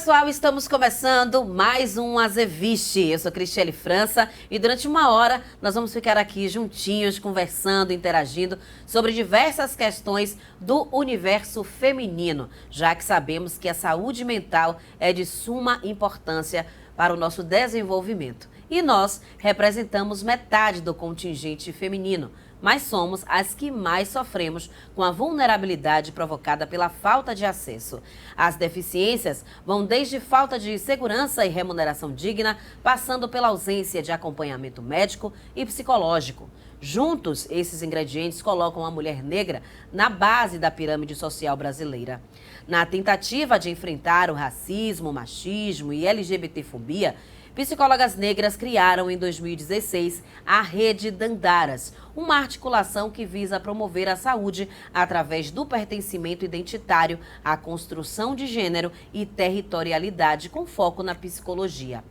pessoal, estamos começando mais um Azeviche. Eu sou Cristiele França e durante uma hora nós vamos ficar aqui juntinhos, conversando, interagindo sobre diversas questões do universo feminino, já que sabemos que a saúde mental é de suma importância para o nosso desenvolvimento. E nós representamos metade do contingente feminino, mas somos as que mais sofremos com a vulnerabilidade provocada pela falta de acesso. As deficiências vão desde falta de segurança e remuneração digna, passando pela ausência de acompanhamento médico e psicológico. Juntos, esses ingredientes colocam a mulher negra na base da pirâmide social brasileira. Na tentativa de enfrentar o racismo, o machismo e LGBTfobia, psicólogas negras criaram em 2016 a Rede Dandaras, uma articulação que visa promover a saúde através do pertencimento identitário, a construção de gênero e territorialidade com foco na psicologia.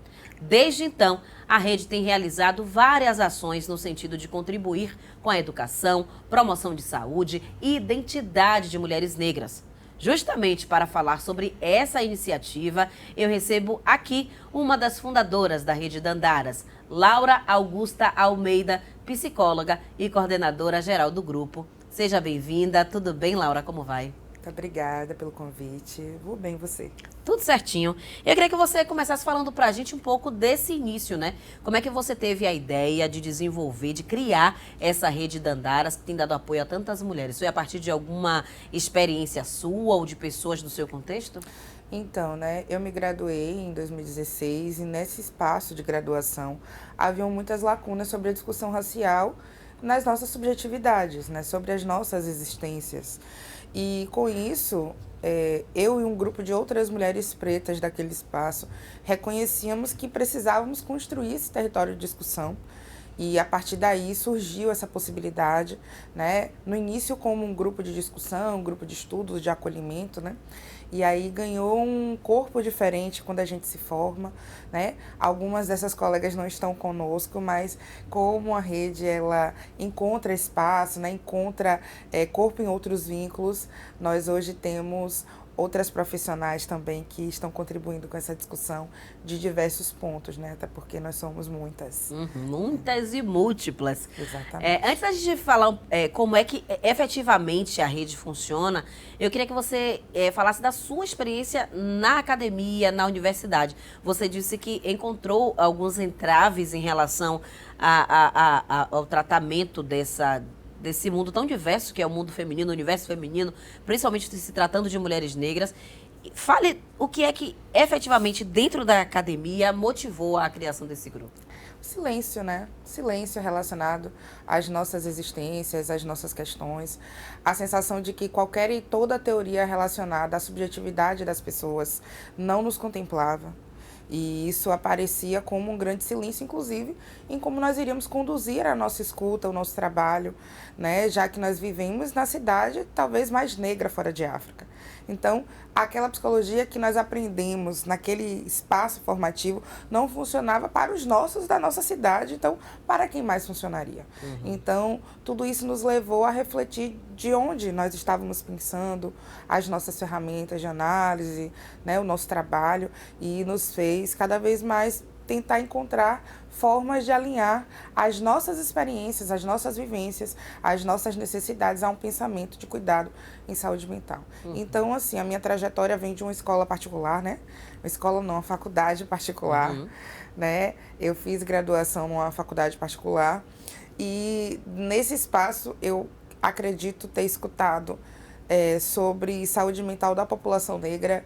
Desde então, a rede tem realizado várias ações no sentido de contribuir com a educação, promoção de saúde e identidade de mulheres negras. Justamente para falar sobre essa iniciativa, eu recebo aqui uma das fundadoras da Rede Dandaras, Laura Augusta Almeida, psicóloga e coordenadora geral do grupo. Seja bem-vinda. Tudo bem, Laura? Como vai? Muito obrigada pelo convite. Vou bem, você? Tudo certinho. Eu queria que você começasse falando pra gente um pouco desse início, né? Como é que você teve a ideia de desenvolver, de criar essa Rede Dandaras, que tem dado apoio a tantas mulheres? Foi a partir de alguma experiência sua ou de pessoas do seu contexto? Então, né, eu me graduei em 2016 e nesse espaço de graduação haviam muitas lacunas sobre a discussão racial nas nossas subjetividades, né, sobre as nossas existências. E com isso, eu e um grupo de outras mulheres pretas daquele espaço reconhecíamos que precisávamos construir esse território de discussão. E a partir daí surgiu essa possibilidade, né? No início como um grupo de discussão, um grupo de estudos, de acolhimento, né? E aí ganhou um corpo diferente quando a gente se forma, né? Algumas dessas colegas não estão conosco, mas como a rede ela encontra espaço, né? Encontra corpo em outros vínculos, nós hoje temos outras profissionais também que estão contribuindo com essa discussão de diversos pontos, né? Até porque nós somos muitas. Muitas e múltiplas. Exatamente. Antes da gente falar como é que efetivamente a rede funciona, eu queria que você falasse da sua experiência na academia, na universidade. Você disse que encontrou alguns entraves em relação ao tratamento desse mundo tão diverso que é o mundo feminino, o universo feminino, principalmente se tratando de mulheres negras. Fale o que é que efetivamente dentro da academia motivou a criação desse grupo. Silêncio, né? Silêncio relacionado às nossas existências, às nossas questões. A sensação de que qualquer e toda teoria relacionada à subjetividade das pessoas não nos contemplava. E isso aparecia como um grande silêncio, inclusive, em como nós iríamos conduzir a nossa escuta, o nosso trabalho, né? Já que nós vivemos na cidade talvez mais negra fora de África. Então, aquela psicologia que nós aprendemos naquele espaço formativo não funcionava para os nossos da nossa cidade, então, para quem mais funcionaria? Então, tudo isso nos levou a refletir de onde nós estávamos pensando, as nossas ferramentas de análise, né, o nosso trabalho, e nos fez cada vez mais tentar encontrar formas de alinhar as nossas experiências, as nossas vivências, as nossas necessidades a um pensamento de cuidado em saúde mental. Então, assim, a minha trajetória vem de uma escola particular, né? Uma escola não, uma faculdade particular, né? Eu fiz graduação numa faculdade particular e nesse espaço eu acredito ter escutado sobre saúde mental da população negra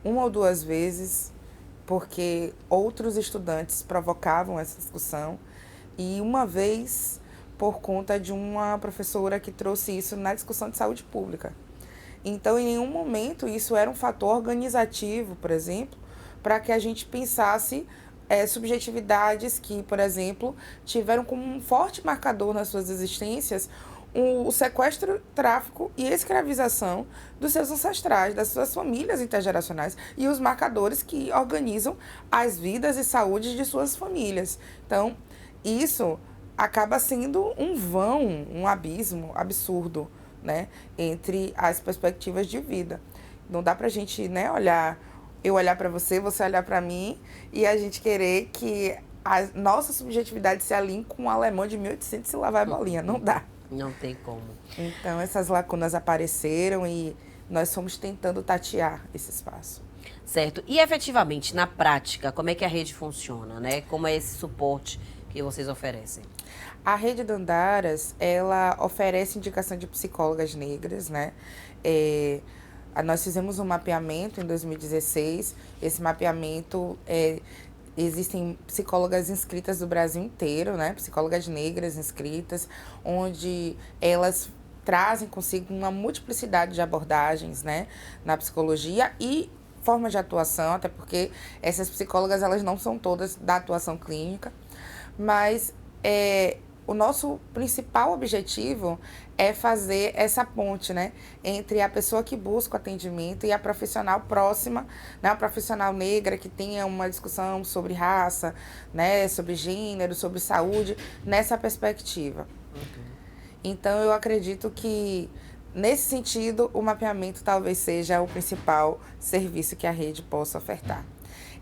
uma ou duas vezes, porque outros estudantes provocavam essa discussão, e uma vez por conta de uma professora que trouxe isso na discussão de saúde pública. Então, em nenhum momento isso era um fator organizativo, por exemplo, para que a gente pensasse subjetividades que, por exemplo, tiveram como um forte marcador nas suas existências o sequestro, tráfico e escravização dos seus ancestrais, das suas famílias intergeracionais e os marcadores que organizam as vidas e saúde de suas famílias. Então, isso acaba sendo um vão, um abismo absurdo, né, entre as perspectivas de vida. Não dá pra gente, né, eu olhar para você, você olhar para mim e a gente querer que a nossa subjetividade se alinhe com um alemão de 1800 e lá vai a bolinha. Não dá. Não tem como. Então, essas lacunas apareceram e nós fomos tentando tatear esse espaço. Certo. E efetivamente, na prática, como é que a rede funciona, né? Como é esse suporte que vocês oferecem? A Rede Dandaras, ela oferece indicação de psicólogas negras, né? Nós fizemos um mapeamento em 2016. Esse mapeamento, existem psicólogas inscritas do Brasil inteiro, né? Psicólogas negras inscritas, onde elas trazem consigo uma multiplicidade de abordagens, né? Na psicologia e formas de atuação, até porque essas psicólogas, elas não são todas da atuação clínica, mas o nosso principal objetivo é fazer essa ponte, né, entre a pessoa que busca o atendimento e a profissional próxima, né, a profissional negra que tenha uma discussão sobre raça, né, sobre gênero, sobre saúde, nessa perspectiva. Então, eu acredito que, nesse sentido, o mapeamento talvez seja o principal serviço que a rede possa ofertar.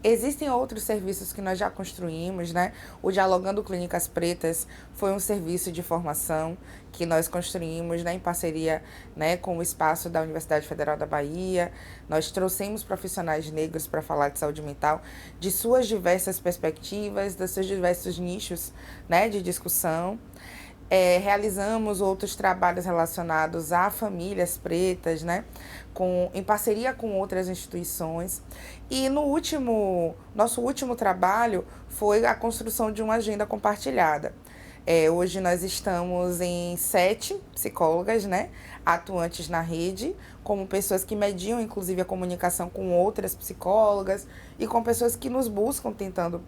Existem outros serviços que nós já construímos, né? O Dialogando Clínicas Pretas foi um serviço de formação que nós construímos, né, em parceria, né, com o espaço da Universidade Federal da Bahia. Nós trouxemos profissionais negros para falar de saúde mental, de suas diversas perspectivas, dos seus diversos nichos, né, de discussão. Realizamos outros trabalhos relacionados a famílias pretas, né, em parceria com outras instituições. E nosso último trabalho foi a construção de uma agenda compartilhada. Hoje nós estamos em 7 psicólogas, né, atuantes na rede, como pessoas que mediam, inclusive, a comunicação com outras psicólogas e com pessoas que nos buscam tentando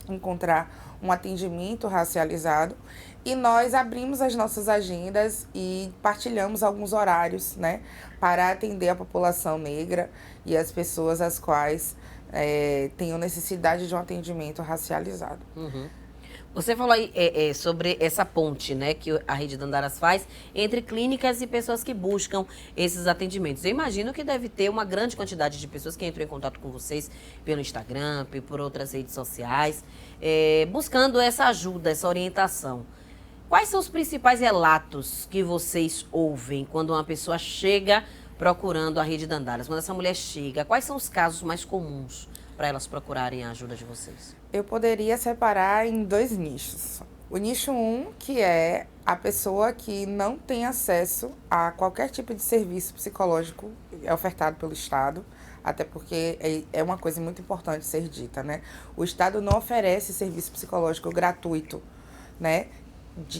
encontrar um atendimento racializado. E nós abrimos as nossas agendas e partilhamos alguns horários, né, para atender a população negra e as pessoas as quais tenham necessidade de um atendimento racializado. Uhum. Você falou aí sobre essa ponte, né, que a Rede Dandaras faz entre clínicas e pessoas que buscam esses atendimentos. Eu imagino que deve ter uma grande quantidade de pessoas que entram em contato com vocês pelo Instagram, por outras redes sociais, buscando essa ajuda, essa orientação. Quais são os principais relatos que vocês ouvem quando uma pessoa chega procurando a Rede Dandaras? Quando essa mulher chega, quais são os casos mais comuns para elas procurarem a ajuda de vocês? Eu poderia separar em 2 nichos. O nicho 1, que é a pessoa que não tem acesso a qualquer tipo de serviço psicológico ofertado pelo Estado, até porque é uma coisa muito importante ser dita, né? O Estado não oferece serviço psicológico gratuito, né,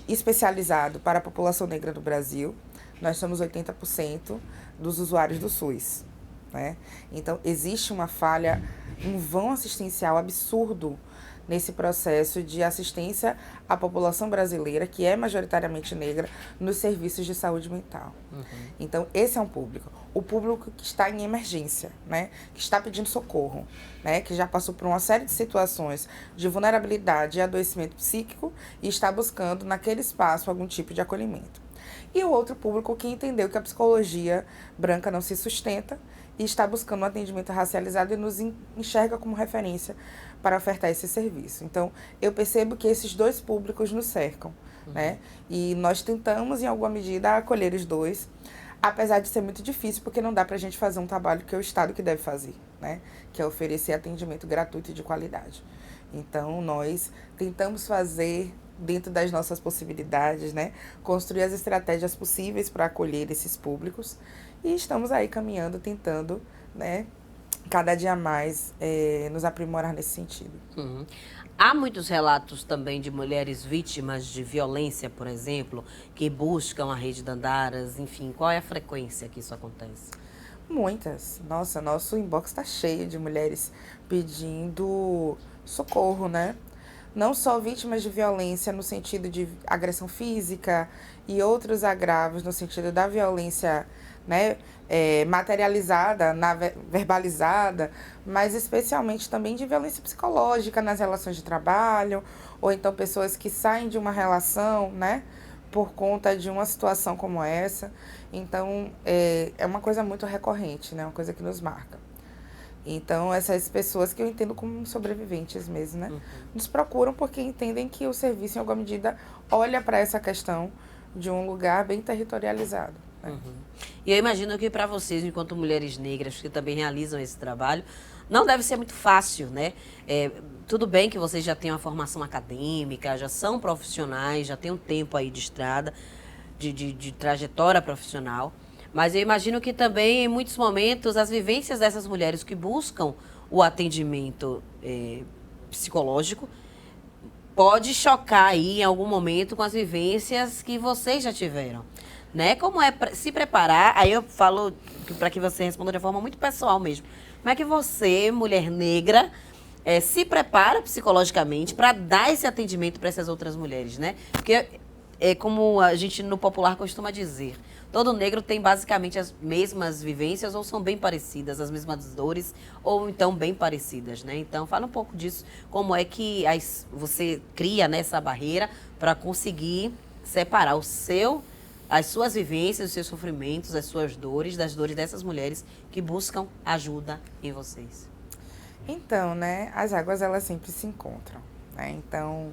especializado para a população negra do Brasil. Nós somos 80% dos usuários do SUS, né? Então, existe uma falha, um vão assistencial absurdo nesse processo de assistência à população brasileira, que é majoritariamente negra, nos serviços de saúde mental. Então, esse é um público. O público que está em emergência, né? Que está pedindo socorro, né? Que já passou por uma série de situações de vulnerabilidade e adoecimento psíquico e está buscando, naquele espaço, algum tipo de acolhimento. E o outro público que entendeu que a psicologia branca não se sustenta e está buscando um atendimento racializado e nos enxerga como referência para ofertar esse serviço. Então, eu percebo que esses 2 públicos nos cercam, né? E nós tentamos, em alguma medida, acolher os 2, apesar de ser muito difícil, porque não dá para a gente fazer um trabalho que é o Estado que deve fazer, né? Que é oferecer atendimento gratuito e de qualidade. Então, nós tentamos fazer, dentro das nossas possibilidades, né, construir as estratégias possíveis para acolher esses públicos e estamos aí caminhando, tentando, né, cada dia mais nos aprimorar nesse sentido. Há muitos relatos também de mulheres vítimas de violência, por exemplo, que buscam a Rede Dandaras, enfim, qual é a frequência que isso acontece? Muitas. Nossa, nosso inbox está cheio de mulheres pedindo socorro, né? Não só vítimas de violência no sentido de agressão física e outros agravos no sentido da violência, né, materializada, verbalizada, mas especialmente também de violência psicológica nas relações de trabalho, ou então pessoas que saem de uma relação, né, por conta de uma situação como essa. Então, é uma coisa muito recorrente, né? Uma coisa que nos marca. Então, essas pessoas que eu entendo como sobreviventes mesmo, né? Nos procuram porque entendem que o serviço, em alguma medida, olha para essa questão de um lugar bem territorializado. Né? E eu imagino que para vocês, enquanto mulheres negras que também realizam esse trabalho, não deve ser muito fácil, né? Tudo bem que vocês já têm uma formação acadêmica, já são profissionais, já têm um tempo aí de estrada, de trajetória profissional. Mas eu imagino que também, em muitos momentos, as vivências dessas mulheres que buscam o atendimento psicológico pode chocar aí em algum momento com as vivências que vocês já tiveram. Né? Como é se preparar? Aí eu falo para que você responda de forma muito pessoal mesmo. Como é que você, mulher negra, se prepara psicologicamente para dar esse atendimento para essas outras mulheres, né? Porque é como a gente no popular costuma dizer, todo negro tem basicamente as mesmas vivências ou são bem parecidas, as mesmas dores ou então bem parecidas, né? Então fala um pouco disso, como é que você cria nessa barreira para conseguir separar as suas vivências, os seus sofrimentos, as suas dores, das dores dessas mulheres que buscam ajuda em vocês. Então, né, as águas elas sempre se encontram, né? Então,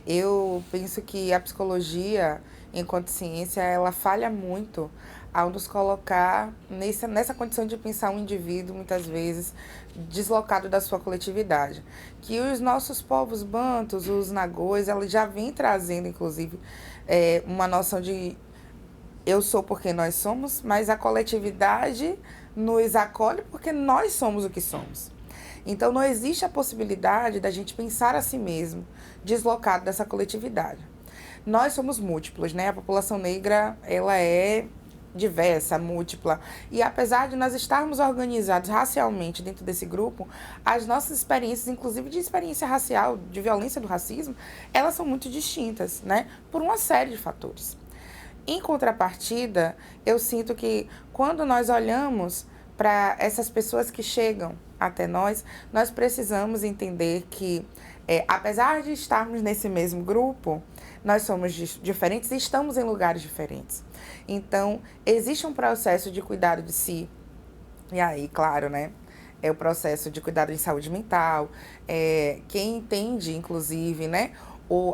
eu penso que a psicologia, enquanto ciência, ela falha muito ao nos colocar nessa condição de pensar um indivíduo, muitas vezes, deslocado da sua coletividade. Que os nossos povos bantus, os nagôs, eles já vêm trazendo, inclusive, uma noção de eu sou porque nós somos, mas a coletividade nos acolhe porque nós somos o que somos. Então, não existe a possibilidade da gente pensar a si mesmo deslocado dessa coletividade. Nós somos múltiplos, né? A população negra, ela é diversa, múltipla. E apesar de nós estarmos organizados racialmente dentro desse grupo, as nossas experiências, inclusive de experiência racial, de violência do racismo, elas são muito distintas, né? Por uma série de fatores. Em contrapartida, eu sinto que quando nós olhamos para essas pessoas que chegam até nós precisamos entender que, apesar de estarmos nesse mesmo grupo, nós somos diferentes e estamos em lugares diferentes. Então, existe um processo de cuidado de si. E aí, claro, né? É o processo de cuidado em saúde mental. Quem entende, inclusive, né?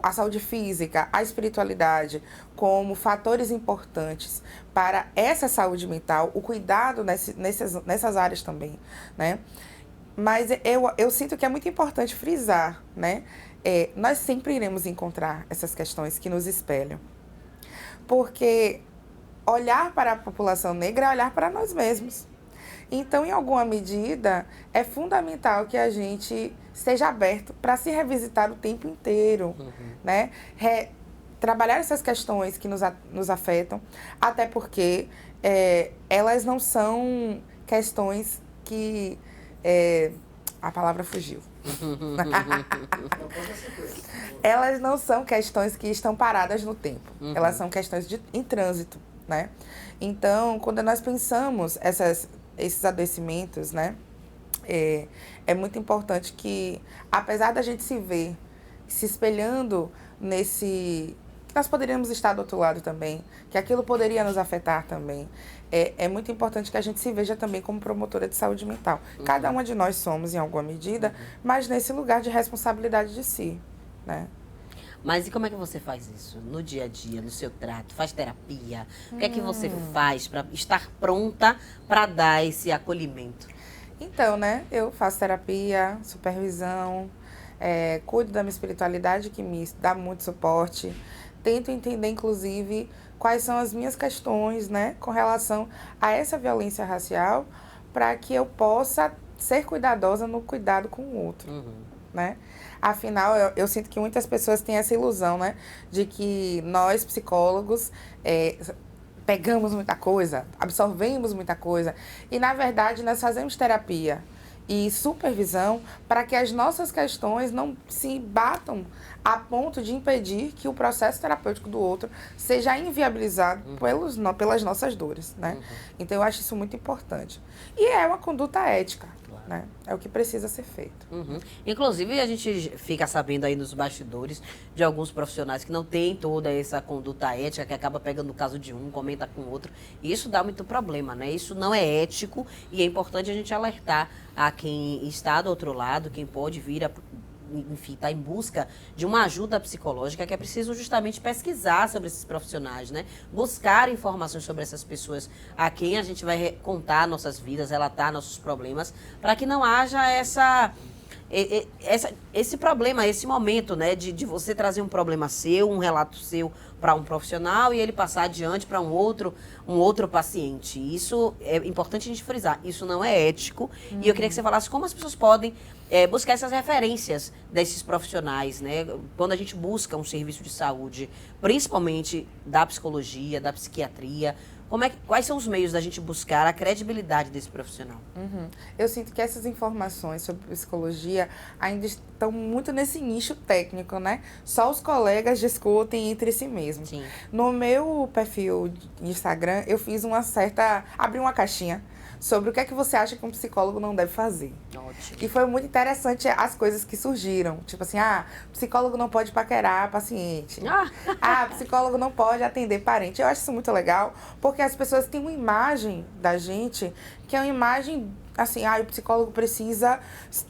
A saúde física, a espiritualidade como fatores importantes para essa saúde mental, o cuidado nessas áreas também, né? Mas eu sinto que é muito importante frisar, né? Nós sempre iremos encontrar essas questões que nos espelham. Porque olhar para a população negra é olhar para nós mesmos. Então, em alguma medida, é fundamental que a gente esteja aberto para se revisitar o tempo inteiro, né? Trabalhar essas questões que nos afetam, até porque elas não são questões que... a palavra fugiu. Elas não são questões que estão paradas no tempo. Elas são questões em trânsito, né? Então, quando nós pensamos esses adoecimentos, né? É muito importante que, apesar da gente se ver se espelhando nesse... Nós poderíamos estar do outro lado também, que aquilo poderia nos afetar também. É muito importante que a gente se veja também como promotora de saúde mental. Cada uma de nós somos, em alguma medida, mas nesse lugar de responsabilidade de si, né? Mas e como é que você faz isso no dia a dia, no seu trato? Faz terapia? O que é que você faz para estar pronta para dar esse acolhimento? Então, né, eu faço terapia, supervisão, cuido da minha espiritualidade, que me dá muito suporte. Tento entender, inclusive, quais são as minhas questões, né, com relação a essa violência racial, para que eu possa ser cuidadosa no cuidado com o outro, né? Afinal, eu sinto que muitas pessoas têm essa ilusão, né, de que nós, psicólogos, pegamos muita coisa, absorvemos muita coisa, e, na verdade, nós fazemos terapia e supervisão para que as nossas questões não se batam a ponto de impedir que o processo terapêutico do outro seja inviabilizado pelas nossas dores, né? Então, eu acho isso muito importante. E é uma conduta ética, né? É o que precisa ser feito. Uhum. Inclusive, a gente fica sabendo aí nos bastidores de alguns profissionais que não têm toda essa conduta ética, que acaba pegando o caso de um, comenta com o outro. E isso dá muito problema, né? Isso não é ético e é importante a gente alertar a quem está do outro lado, quem pode vir a enfim, está em busca de uma ajuda psicológica, que é preciso justamente pesquisar sobre esses profissionais, né? Buscar informações sobre essas pessoas a quem a gente vai contar nossas vidas, relatar nossos problemas, para que não haja esse problema, esse momento, né, de você trazer um problema seu, um relato seu para um profissional e ele passar adiante para um outro paciente. Isso é importante a gente frisar. Isso não é ético. E eu queria que você falasse como as pessoas podem buscar essas referências desses profissionais, né? Quando a gente busca um serviço de saúde, principalmente da psicologia, da psiquiatria, quais são os meios da gente buscar a credibilidade desse profissional? Eu sinto que essas informações sobre psicologia ainda estão muito nesse nicho técnico, né? Só os colegas discutem entre si mesmos. Sim. No meu perfil de Instagram, eu fiz abri uma caixinha sobre o que é que você acha que um psicólogo não deve fazer. Ótimo. E foi muito interessante as coisas que surgiram. Tipo assim, psicólogo não pode paquerar paciente. Psicólogo não pode atender parente. Eu acho isso muito legal, porque as pessoas têm uma imagem da gente que é uma imagem, assim, o psicólogo precisa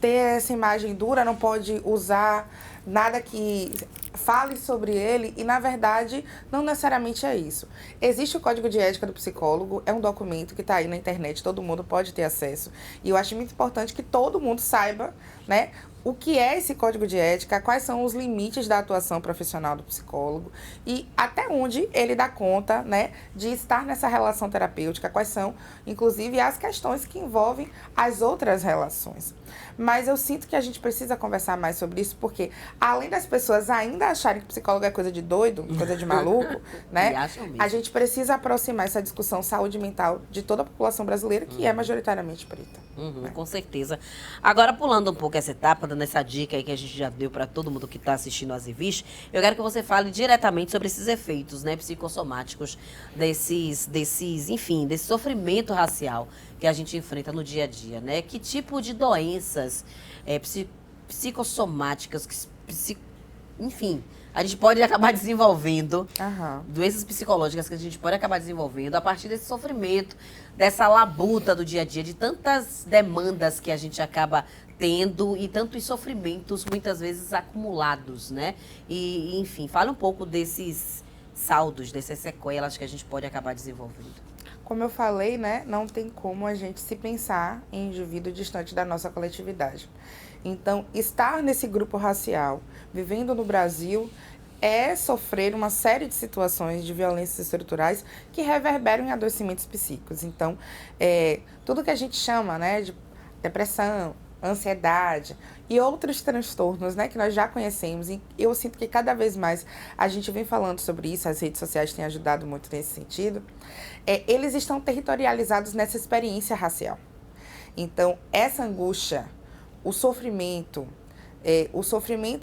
ter essa imagem dura, não pode usar nada que fale sobre ele, e na verdade não necessariamente é isso. Existe o Código de Ética do Psicólogo, é um documento que está aí na internet, todo mundo pode ter acesso, e eu acho muito importante que todo mundo saiba, né, o que é esse código de ética, quais são os limites da atuação profissional do psicólogo e até onde ele dá conta, né, de estar nessa relação terapêutica, quais são, inclusive, as questões que envolvem as outras relações. Mas eu sinto que a gente precisa conversar mais sobre isso, porque além das pessoas ainda acharem que psicólogo é coisa de doido, coisa de maluco, né, a gente precisa aproximar essa discussão saúde mental de toda a população brasileira, que é majoritariamente preta. Né? Com certeza. Agora, pulando um pouco essa etapa, dando essa dica aí que a gente já deu para todo mundo que está assistindo a Zevish, eu quero que você fale diretamente sobre esses efeitos, né, psicossomáticos enfim, desse sofrimento racial que a gente enfrenta no dia a dia, né? Que tipo de doenças psicossomáticas, enfim, a gente pode acabar desenvolvendo, doenças psicológicas que a gente pode acabar desenvolvendo a partir desse sofrimento, dessa labuta do dia a dia, de tantas demandas que a gente acaba tendo e tantos sofrimentos muitas vezes acumulados, né? E enfim, fala um pouco desses saldos, dessas sequelas que a gente pode acabar desenvolvendo. Como eu falei, né, não tem como a gente se pensar em indivíduo distante da nossa coletividade. Então, estar nesse grupo racial, vivendo no Brasil, é sofrer uma série de situações de violências estruturais que reverberam em adoecimentos psíquicos. Então, tudo que a gente chama, né, de depressão, ansiedade e outros transtornos, né, que nós já conhecemos, e eu sinto que cada vez mais a gente vem falando sobre isso, as redes sociais têm ajudado muito nesse sentido, eles estão territorializados nessa experiência racial. Então, essa angústia, o sofrimento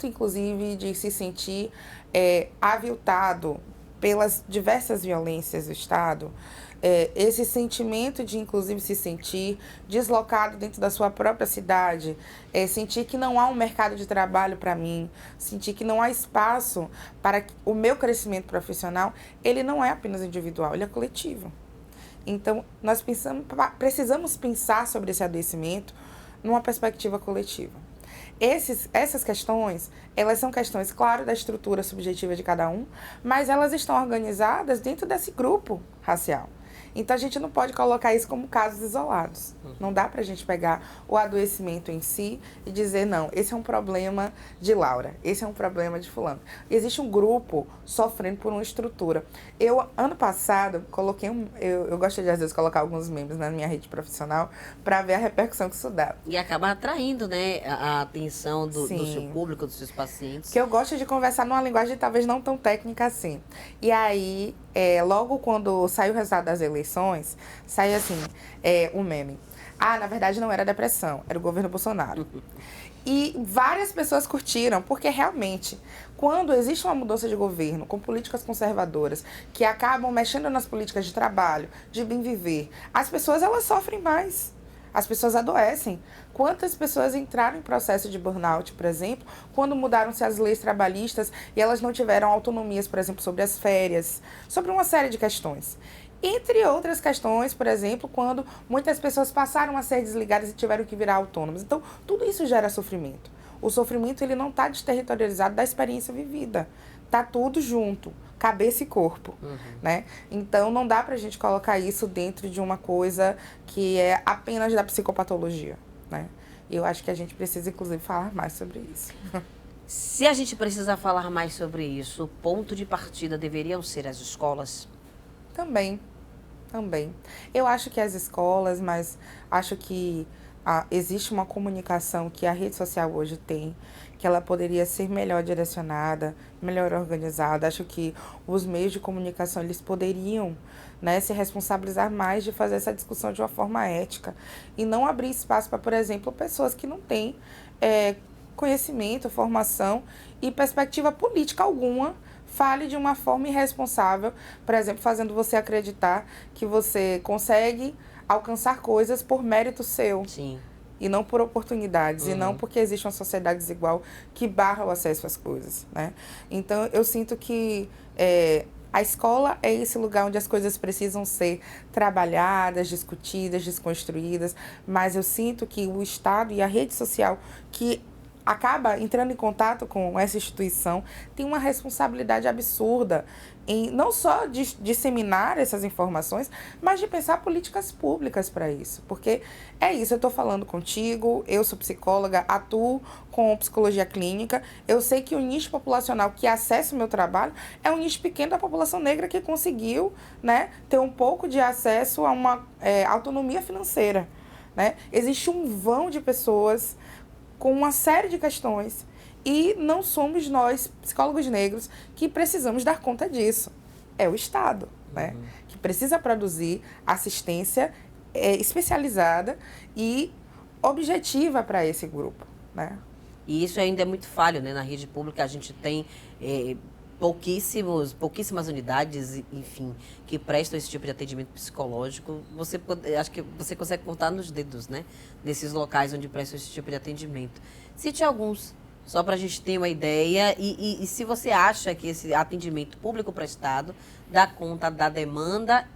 inclusive de se sentir aviltado pelas diversas violências do Estado, esse sentimento de, inclusive, se sentir deslocado dentro da sua própria cidade, sentir que não há um mercado de trabalho para mim, sentir que não há espaço para o meu crescimento profissional, ele não é apenas individual, ele é coletivo. Então, nós precisamos pensar sobre esse adoecimento numa perspectiva coletiva. Essas questões, elas são questões, claro, da estrutura subjetiva de cada um, mas elas estão organizadas dentro desse grupo racial. Então, a gente não pode colocar isso como casos isolados. Não dá pra gente pegar o adoecimento em si e dizer, não, esse é um problema de Laura, esse é um problema de fulano. Existe um grupo sofrendo por uma estrutura. Eu, ano passado, coloquei eu gosto de, às vezes, colocar alguns memes na minha rede profissional para ver a repercussão que isso dá. E acaba atraindo, né, a atenção do seu público, dos seus pacientes. Que eu gosto de conversar numa linguagem talvez não tão técnica assim. E aí, logo quando saiu o resultado das eleições, saiu assim, um meme. Na verdade não era depressão, era o governo Bolsonaro. E várias pessoas curtiram, porque realmente, quando existe uma mudança de governo com políticas conservadoras que acabam mexendo nas políticas de trabalho, de bem viver, as pessoas elas sofrem mais. As pessoas adoecem. Quantas pessoas entraram em processo de burnout, por exemplo, quando mudaram-se as leis trabalhistas e elas não tiveram autonomias, por exemplo, sobre as férias, sobre uma série de questões. Entre outras questões, por exemplo, quando muitas pessoas passaram a ser desligadas e tiveram que virar autônomas. Então, tudo isso gera sofrimento. O sofrimento ele não está desterritorializado da experiência vivida. Está tudo junto, cabeça e corpo. Né? Então, não dá para a gente colocar isso dentro de uma coisa que é apenas da psicopatologia. Né? Eu acho que a gente precisa, inclusive, falar mais sobre isso. Se a gente precisa falar mais sobre isso, o ponto de partida deveriam ser as escolas? Também. Eu acho que as escolas, mas acho que existe uma comunicação que a rede social hoje tem, que ela poderia ser melhor direcionada, melhor organizada. Acho que os meios de comunicação, eles poderiam, né, se responsabilizar mais de fazer essa discussão de uma forma ética e não abrir espaço para, por exemplo, pessoas que não têm conhecimento, formação e perspectiva política alguma, fale de uma forma irresponsável, por exemplo, fazendo você acreditar que você consegue alcançar coisas por mérito seu. Sim. E não por oportunidades, e não porque existe uma sociedade desigual que barra o acesso às coisas, né? Então, eu sinto que a escola é esse lugar onde as coisas precisam ser trabalhadas, discutidas, desconstruídas, mas eu sinto que o Estado e a rede social que acaba entrando em contato com essa instituição, tem uma responsabilidade absurda em não só disseminar essas informações, mas de pensar políticas públicas para isso. Porque é isso, eu estou falando contigo, eu sou psicóloga, atuo com psicologia clínica, eu sei que o nicho populacional que acessa o meu trabalho é um nicho pequeno da população negra que conseguiu, né, ter um pouco de acesso a uma autonomia financeira. Né? Existe um vão de pessoas com uma série de questões e não somos nós, psicólogos negros, que precisamos dar conta disso. É o Estado, né? Que precisa produzir assistência especializada e objetiva para esse grupo, né? E isso ainda é muito falho, né? Na rede pública a gente tem pouquíssimas unidades, enfim, que prestam esse tipo de atendimento psicológico. Acho que você consegue contar nos dedos, né? Desses locais onde prestam esse tipo de atendimento. Cite alguns, só para a gente ter uma ideia. E se você acha que esse atendimento público prestado dá conta da demanda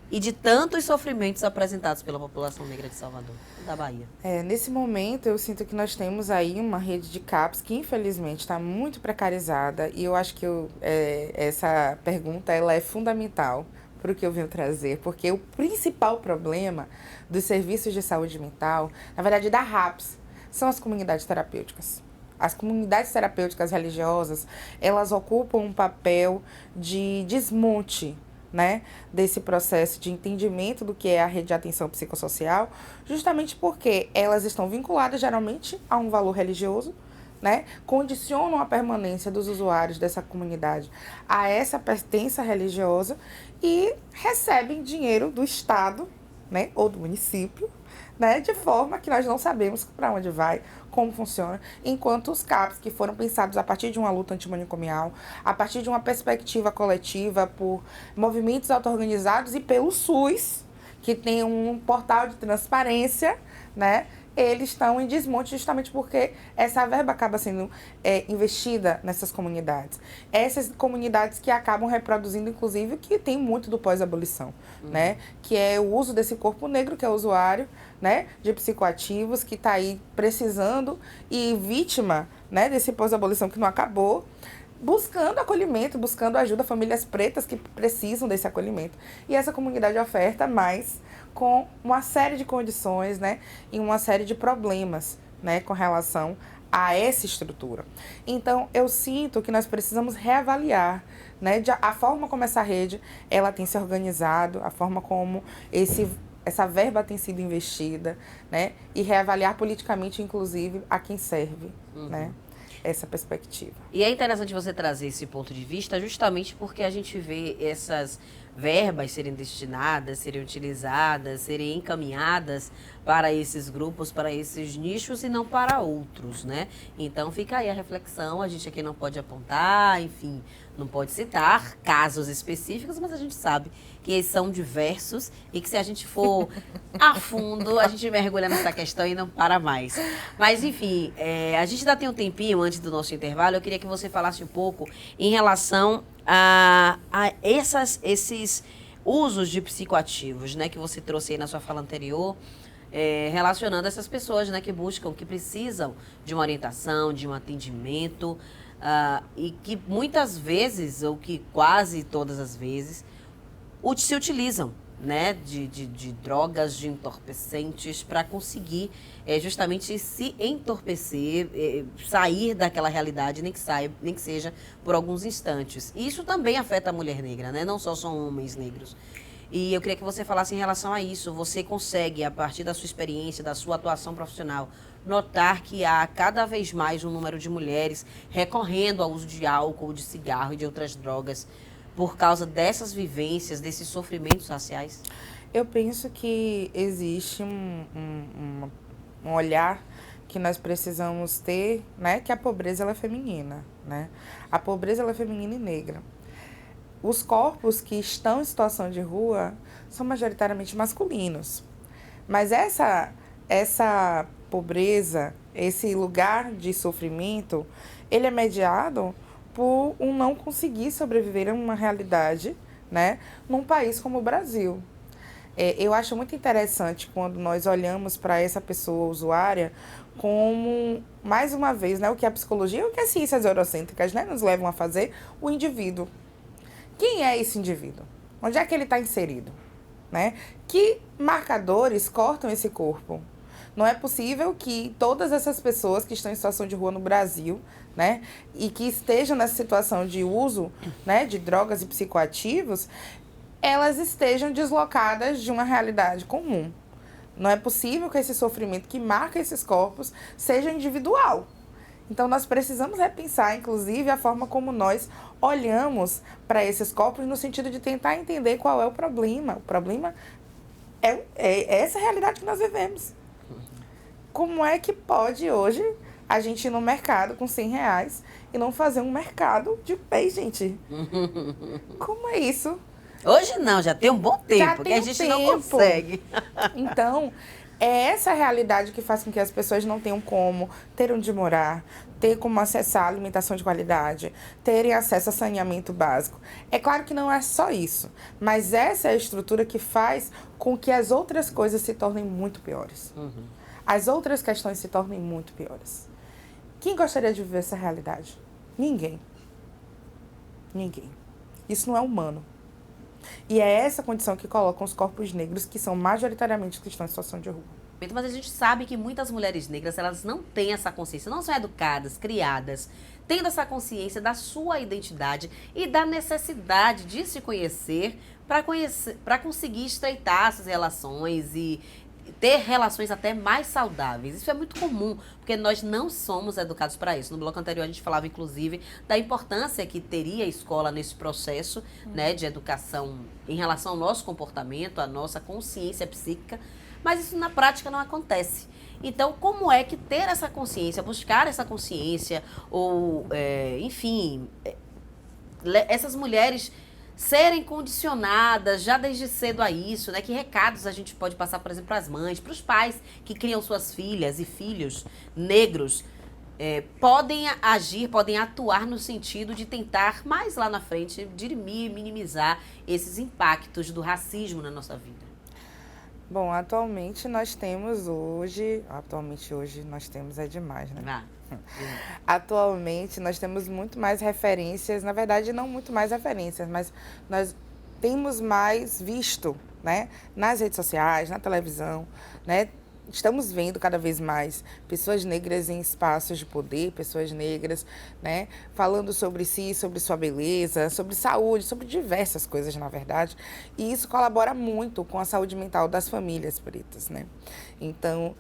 e de tantos sofrimentos apresentados pela população negra de Salvador, da Bahia. Nesse momento, eu sinto que nós temos aí uma rede de CAPs que, infelizmente, está muito precarizada. E eu acho que essa pergunta ela é fundamental para o que eu venho trazer. Porque o principal problema dos serviços de saúde mental, na verdade, da RAPS, são as comunidades terapêuticas. As comunidades terapêuticas religiosas, elas ocupam um papel de desmonte, né, desse processo de entendimento do que é a rede de atenção psicossocial, justamente porque elas estão vinculadas geralmente a um valor religioso, né, condicionam a permanência dos usuários dessa comunidade a essa pertença religiosa e recebem dinheiro do Estado, né, ou do município, né, de forma que nós não sabemos para onde vai, como funciona, enquanto os CAPs, que foram pensados a partir de uma luta antimanicomial, a partir de uma perspectiva coletiva por movimentos auto-organizados e pelo SUS, que tem um portal de transparência, né, eles estão em desmonte justamente porque essa verba acaba sendo investida nessas comunidades. Essas comunidades que acabam reproduzindo, inclusive, que tem muito do pós-abolição, né? Que é o uso desse corpo negro, que é o usuário, né, de psicoativos, que está aí precisando e vítima, né, desse pós-abolição que não acabou, buscando acolhimento, buscando ajuda a famílias pretas que precisam desse acolhimento. E essa comunidade oferta mais com uma série de condições, né, e uma série de problemas, né, com relação a essa estrutura. Então, eu sinto que nós precisamos reavaliar, né, a forma como essa rede ela tem se organizado, a forma como essa verba tem sido investida, né, e reavaliar politicamente, inclusive, a quem serve, né, essa perspectiva. E é interessante você trazer esse ponto de vista justamente porque a gente vê essas verbas serem destinadas, serem utilizadas, serem encaminhadas para esses grupos, para esses nichos e não para outros, né? Então fica aí a reflexão, a gente aqui não pode apontar, enfim, não pode citar casos específicos, mas a gente sabe que eles são diversos e que se a gente for a fundo, a gente mergulha nessa questão e não para mais. Mas enfim, a gente ainda tem um tempinho antes do nosso intervalo, eu queria que você falasse um pouco em relação a esses usos de psicoativos, né, que você trouxe aí na sua fala anterior, relacionando essas pessoas, né, que buscam, que precisam de uma orientação, de um atendimento, e que muitas vezes, ou que quase todas as vezes, se utilizam, né, de drogas, de entorpecentes para conseguir justamente se entorpecer, sair daquela realidade, nem que seja por alguns instantes. E isso também afeta a mulher negra, né? Não só são homens negros. E eu queria que você falasse em relação a isso. Você consegue, a partir da sua experiência, da sua atuação profissional, notar que há cada vez mais um número de mulheres recorrendo ao uso de álcool, de cigarro e de outras drogas por causa dessas vivências, desses sofrimentos raciais? Eu penso que existe um olhar que nós precisamos ter, né, que a pobreza ela é feminina, né? A pobreza ela é feminina e negra. Os corpos que estão em situação de rua são majoritariamente masculinos. Mas essa pobreza, esse lugar de sofrimento, ele é mediado por um não conseguir sobreviver a uma realidade, né, num país como o Brasil. Eu acho muito interessante quando nós olhamos para essa pessoa usuária como, mais uma vez, né, o que a psicologia e o que as ciências eurocêntricas, né, nos levam a fazer, o indivíduo. Quem é esse indivíduo? Onde é que ele está inserido? Né? Que marcadores cortam esse corpo? Não é possível que todas essas pessoas que estão em situação de rua no Brasil, né, e que estejam nessa situação de uso, né, de drogas e psicoativos, elas estejam deslocadas de uma realidade comum. Não é possível que esse sofrimento que marca esses corpos seja individual. Então, nós precisamos repensar, inclusive, a forma como nós olhamos para esses corpos no sentido de tentar entender qual é o problema. O problema é essa realidade que nós vivemos. Como é que pode hoje a gente ir no mercado com R$100 e não fazer um mercado de peixe, gente? Como é isso? Hoje não, já tem um bom tempo que a gente não consegue. Então, é essa realidade que faz com que as pessoas não tenham como ter onde morar, ter como acessar a alimentação de qualidade, terem acesso a saneamento básico. É claro que não é só isso, mas essa é a estrutura que faz com que as outras coisas se tornem muito piores. As outras questões se tornem muito piores. Quem gostaria de viver essa realidade? Ninguém. Ninguém. Isso não é humano. E é essa condição que coloca os corpos negros, que são majoritariamente que estão em situação de rua. Mas a gente sabe que muitas mulheres negras, elas não têm essa consciência, não são educadas, criadas, tendo essa consciência da sua identidade e da necessidade de se conhecer para conseguir estreitar essas relações e ter relações até mais saudáveis. Isso é muito comum, porque nós não somos educados para isso. No bloco anterior a gente falava, inclusive, da importância que teria a escola nesse processo, né, de educação em relação ao nosso comportamento, à nossa consciência psíquica, mas isso na prática não acontece. Então, como é que ter essa consciência, buscar essa consciência, ou, enfim, essas mulheres serem condicionadas já desde cedo a isso, né? Que recados a gente pode passar, por exemplo, para as mães, para os pais que criam suas filhas e filhos negros, podem agir, podem atuar no sentido de tentar, mais lá na frente, dirimir, minimizar esses impactos do racismo na nossa vida? Bom, atualmente nós temos hoje nós temos é demais, né? Atualmente nós temos muito mais referências, na verdade não muito mais referências, mas nós temos mais visto, né, nas redes sociais, na televisão, né, estamos vendo cada vez mais pessoas negras em espaços de poder, pessoas negras, né, falando sobre si, sobre sua beleza, sobre saúde, sobre diversas coisas, na verdade. E isso colabora muito com a saúde mental das famílias pretas, né? Então,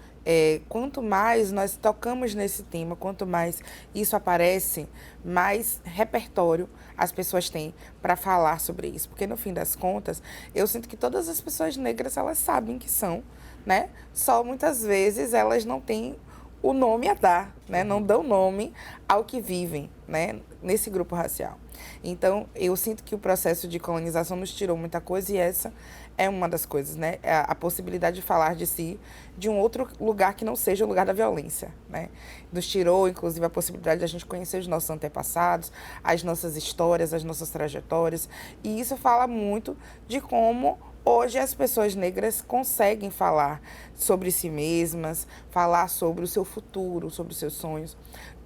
quanto mais nós tocamos nesse tema, quanto mais isso aparece, mais repertório as pessoas têm para falar sobre isso. Porque, no fim das contas, eu sinto que todas as pessoas negras, elas sabem que são, né? Só muitas vezes elas não têm o nome a dar, né? Não dão nome ao que vivem, né? Nesse grupo racial. Então, eu sinto que o processo de colonização nos tirou muita coisa e essa é uma das coisas, né? A possibilidade de falar de si de um outro lugar que não seja o lugar da violência, né? Nos tirou, inclusive, a possibilidade de a gente conhecer os nossos antepassados, as nossas histórias, as nossas trajetórias. E isso fala muito de como hoje as pessoas negras conseguem falar sobre si mesmas, falar sobre o seu futuro, sobre os seus sonhos,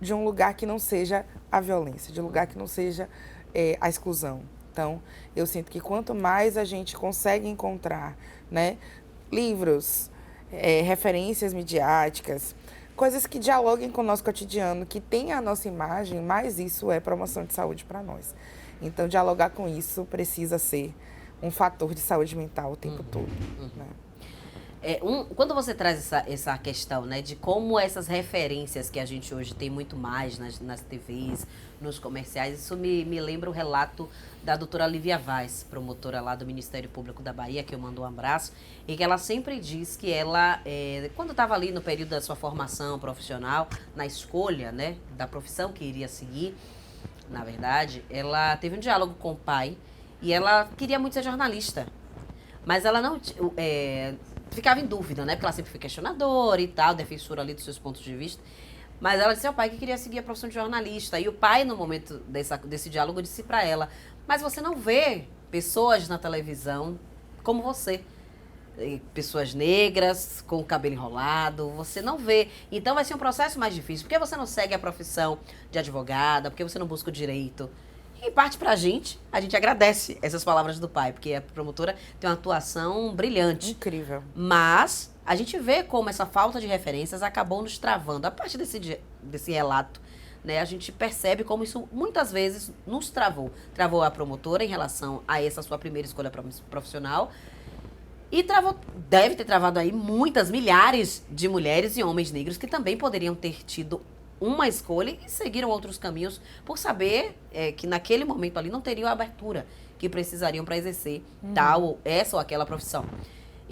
de um lugar que não seja a violência, de um lugar que não seja a exclusão. Então, eu sinto que quanto mais a gente consegue encontrar, né, livros, referências midiáticas, coisas que dialoguem com o nosso cotidiano, que tenham a nossa imagem, mais isso é promoção de saúde para nós. Então, dialogar com isso precisa ser um fator de saúde mental o tempo todo. Né? Quando você traz essa questão, né, de como essas referências que a gente hoje tem muito mais nas TVs, nos comerciais, isso me lembra o relato da doutora Lívia Vaz, promotora lá do Ministério Público da Bahia, que eu mando um abraço, e que ela sempre diz que ela, quando estava ali no período da sua formação profissional, na escolha, né, da profissão que iria seguir, na verdade, ela teve um diálogo com o pai e ela queria muito ser jornalista, mas ela não... ficava em dúvida, né? Porque ela sempre foi questionadora e tal, defensora ali dos seus pontos de vista. Mas ela disse ao pai que queria seguir a profissão de jornalista. E o pai, no momento desse diálogo, disse pra ela: mas você não vê pessoas na televisão como você. Pessoas negras, com o cabelo enrolado, você não vê. Então vai ser um processo mais difícil. Por que você não segue a profissão de advogada? Por que você não busca o direito? E parte pra gente agradece essas palavras do pai, porque a promotora tem uma atuação brilhante. Incrível. Mas a gente vê como essa falta de referências acabou nos travando. A partir desse relato, né, a gente percebe como isso muitas vezes nos travou. Travou a promotora em relação a essa sua primeira escolha profissional. E deve ter travado aí milhares de mulheres e homens negros que também poderiam ter tido uma escolha e seguiram outros caminhos por saber que naquele momento ali não teriam a abertura que precisariam para exercer essa ou aquela profissão.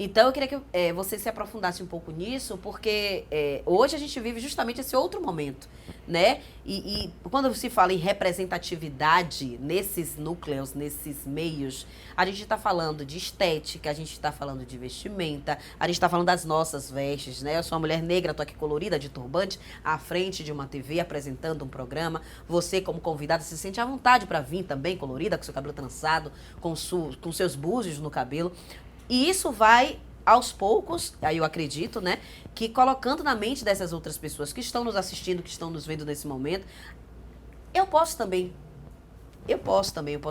Então, eu queria que você se aprofundasse um pouco nisso, porque hoje a gente vive justamente esse outro momento, né? E quando se fala em representatividade nesses núcleos, nesses meios, a gente está falando de estética, a gente está falando de vestimenta, a gente está falando das nossas vestes, né? Eu sou uma mulher negra, tô aqui colorida, de turbante, à frente de uma TV, apresentando um programa. Você, como convidada, se sente à vontade para vir também, colorida, com seu cabelo trançado, com seus búzios no cabelo. E isso vai, aos poucos, aí eu acredito, né, que colocando na mente dessas outras pessoas que estão nos assistindo, que estão nos vendo nesse momento, eu posso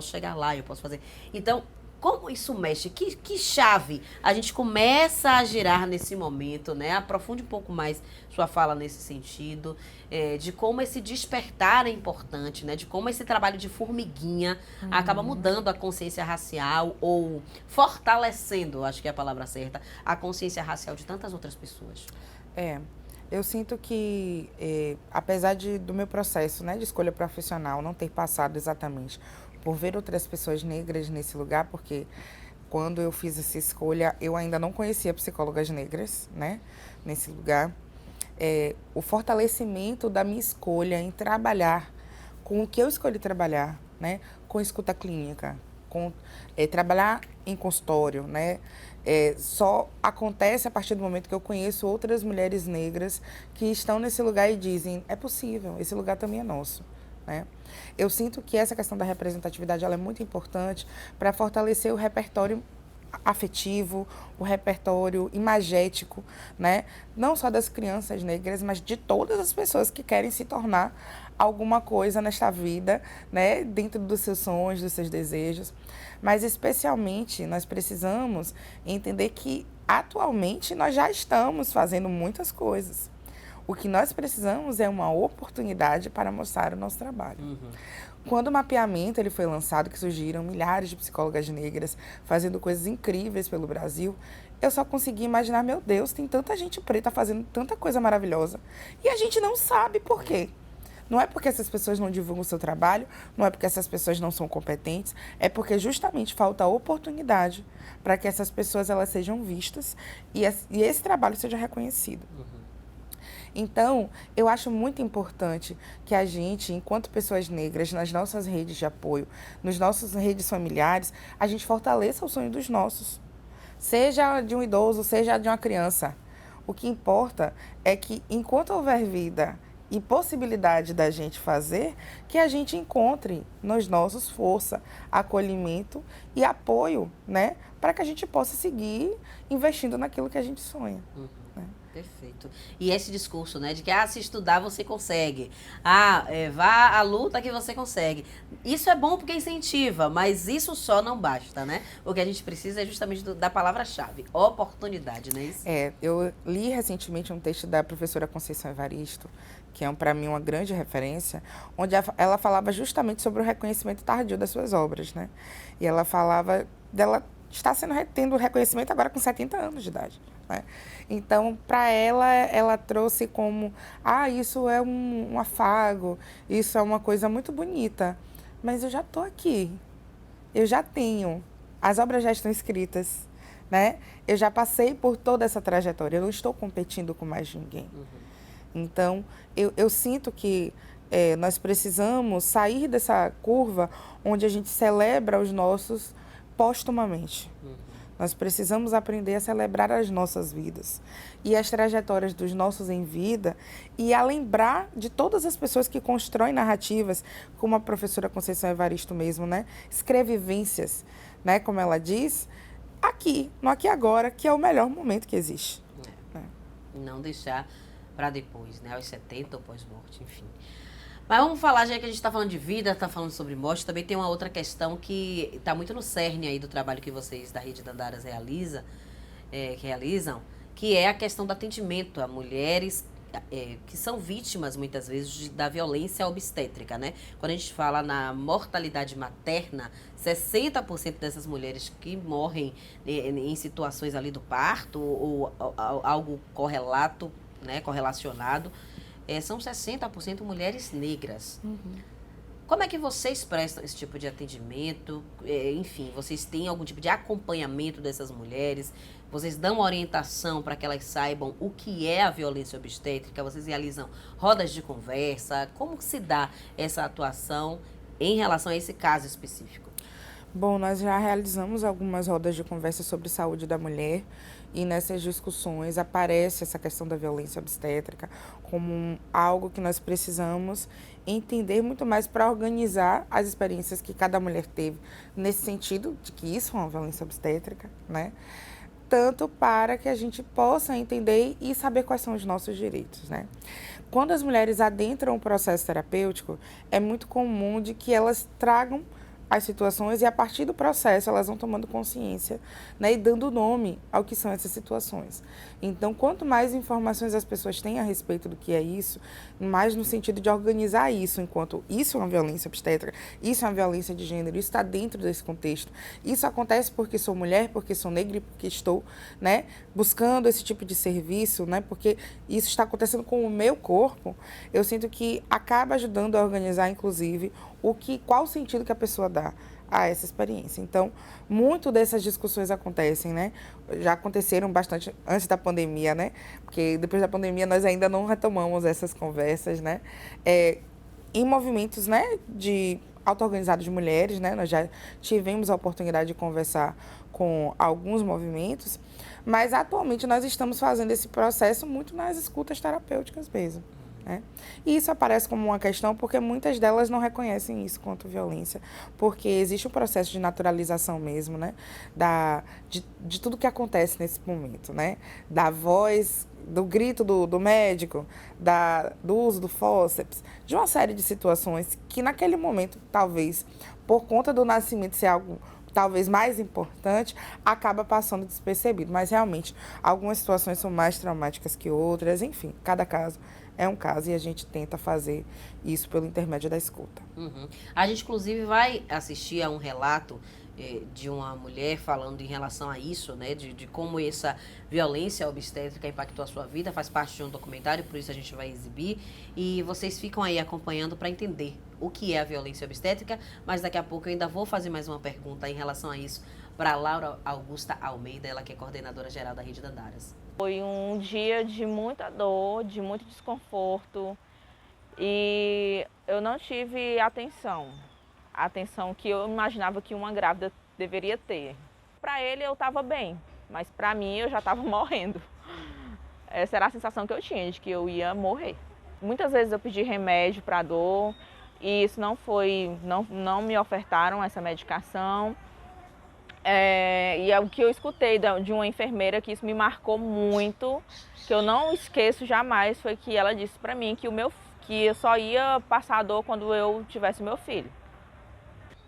chegar lá, eu posso fazer. Então, como isso mexe? Que chave a gente começa a girar nesse momento, né? Aprofunde um pouco mais sua fala nesse sentido, de como esse despertar é importante, né? De como esse trabalho de formiguinha acaba mudando a consciência racial ou fortalecendo, acho que é a palavra certa, a consciência racial de tantas outras pessoas. Eu sinto que, apesar do meu processo, né, de escolha profissional não ter passado exatamente por ver outras pessoas negras nesse lugar, porque quando eu fiz essa escolha, eu ainda não conhecia psicólogas negras, né, nesse lugar. O fortalecimento da minha escolha em trabalhar com o que eu escolhi trabalhar, né, com escuta clínica, com trabalhar em consultório, né, só acontece a partir do momento que eu conheço outras mulheres negras que estão nesse lugar e dizem: é possível, esse lugar também é nosso. Né? Eu sinto que essa questão da representatividade ela é muito importante para fortalecer o repertório afetivo, o repertório imagético, né? Não só das crianças negras, mas de todas as pessoas que querem se tornar alguma coisa nesta vida, né, dentro dos seus sonhos, dos seus desejos. Mas, especialmente, nós precisamos entender que, atualmente, nós já estamos fazendo muitas coisas. O que nós precisamos é uma oportunidade para mostrar o nosso trabalho. Quando o mapeamento ele foi lançado, que surgiram milhares de psicólogas negras fazendo coisas incríveis pelo Brasil, eu só consegui imaginar, meu Deus, tem tanta gente preta fazendo tanta coisa maravilhosa e a gente não sabe por quê. Não é porque essas pessoas não divulgam o seu trabalho, não é porque essas pessoas não são competentes, é porque justamente falta oportunidade para que essas pessoas elas sejam vistas e esse trabalho seja reconhecido. Então, eu acho muito importante que a gente, enquanto pessoas negras, nas nossas redes de apoio, nas nossas redes familiares, a gente fortaleça o sonho dos nossos. Seja de um idoso, seja de uma criança. O que importa é que, enquanto houver vida e possibilidade da gente fazer, que a gente encontre nos nossos força, acolhimento e apoio, né? Para que a gente possa seguir investindo naquilo que a gente sonha. Perfeito. E esse discurso, né, de que se estudar você consegue, vá à luta que você consegue. Isso é bom porque incentiva, mas isso só não basta, né? O que a gente precisa é justamente da palavra-chave, oportunidade, não é isso? Eu li recentemente um texto da professora Conceição Evaristo, que é para mim uma grande referência, onde ela falava justamente sobre o reconhecimento tardio das suas obras, né? E ela falava dela está tendo reconhecimento agora com 70 anos de idade, né? Então, para ela trouxe como, isso é um afago, isso é uma coisa muito bonita, mas eu já estou aqui, eu já tenho, as obras já estão escritas, né? Eu já passei por toda essa trajetória, eu não estou competindo com mais ninguém. Então, eu sinto que nós precisamos sair dessa curva onde a gente celebra os nossos póstumamente. Nós precisamos aprender a celebrar as nossas vidas e as trajetórias dos nossos em vida e a lembrar de todas as pessoas que constroem narrativas, como a professora Conceição Evaristo mesmo, né? Escrevivências, né? Como ela diz, aqui, no aqui e agora, que é o melhor momento que existe. Não deixar para depois, né? Aos 70 ou pós-morte, enfim. Mas vamos falar, já que a gente está falando de vida, está falando sobre morte, também tem uma outra questão que está muito no cerne aí do trabalho que vocês da Rede Dandaras realizam, que é a questão do atendimento a mulheres que são vítimas, muitas vezes, da violência obstétrica, né? Quando a gente fala na mortalidade materna, 60% dessas mulheres que morrem em situações ali do parto ou algo correlato, né, correlacionado, são 60% mulheres negras. Como é que vocês prestam esse tipo de atendimento? Enfim, vocês têm algum tipo de acompanhamento dessas mulheres? Vocês dão orientação para que elas saibam o que é a violência obstétrica? Vocês realizam rodas de conversa? Como se dá essa atuação em relação a esse caso específico? Bom, nós já realizamos algumas rodas de conversa sobre saúde da mulher e nessas discussões aparece essa questão da violência obstétrica como algo que nós precisamos entender muito mais para organizar as experiências que cada mulher teve nesse sentido de que isso é uma violência obstétrica, né? Tanto para que a gente possa entender e saber quais são os nossos direitos, né? Quando as mulheres adentram o processo terapêutico, é muito comum de que elas tragam as situações e a partir do processo elas vão tomando consciência, né, e dando nome ao que são essas situações. Então, quanto mais informações as pessoas têm a respeito do que é isso, mais no sentido de organizar isso, enquanto isso é uma violência obstétrica, isso é uma violência de gênero, isso está dentro desse contexto. Isso acontece porque sou mulher, porque sou negra e porque estou, né, buscando esse tipo de serviço, né, porque isso está acontecendo com o meu corpo. Eu sinto que acaba ajudando a organizar, inclusive, qual o sentido que a pessoa dá a essa experiência. Então, muito dessas discussões acontecem, né? Já aconteceram bastante antes da pandemia, né? Porque depois da pandemia nós ainda não retomamos essas conversas, né? Em movimentos, né, de auto-organizados de mulheres, né? Nós já tivemos a oportunidade de conversar com alguns movimentos, mas atualmente nós estamos fazendo esse processo muito nas escutas terapêuticas mesmo. né? E isso aparece como uma questão porque muitas delas não reconhecem isso quanto violência, porque existe um processo de naturalização mesmo, né? De tudo que acontece nesse momento, né? Da voz, do grito do médico, do uso do fórceps, de uma série de situações que naquele momento, talvez, por conta do nascimento ser algo talvez mais importante, acaba passando despercebido. Mas realmente, algumas situações são mais traumáticas que outras, enfim, cada caso é um caso e a gente tenta fazer isso pelo intermédio da escuta. Uhum. A gente, inclusive, vai assistir a um relato de uma mulher falando em relação a isso, né? De como essa violência obstétrica impactou a sua vida, faz parte de um documentário, por isso a gente vai exibir. E vocês ficam aí acompanhando para entender o que é a violência obstétrica, mas daqui a pouco eu ainda vou fazer mais uma pergunta em relação a isso para Laura Augusta Almeida, ela que é coordenadora geral da Rede Dandaras. Foi um dia de muita dor, de muito desconforto e eu não tive a atenção que eu imaginava que uma grávida deveria ter. Para ele eu estava bem, mas para mim eu já estava morrendo. Essa era a sensação que eu tinha, de que eu ia morrer. Muitas vezes eu pedi remédio para dor e isso não me ofertaram essa medicação. E é o que eu escutei de uma enfermeira, que isso me marcou muito, que eu não esqueço jamais, foi que ela disse para mim que eu só ia passar a dor quando eu tivesse meu filho.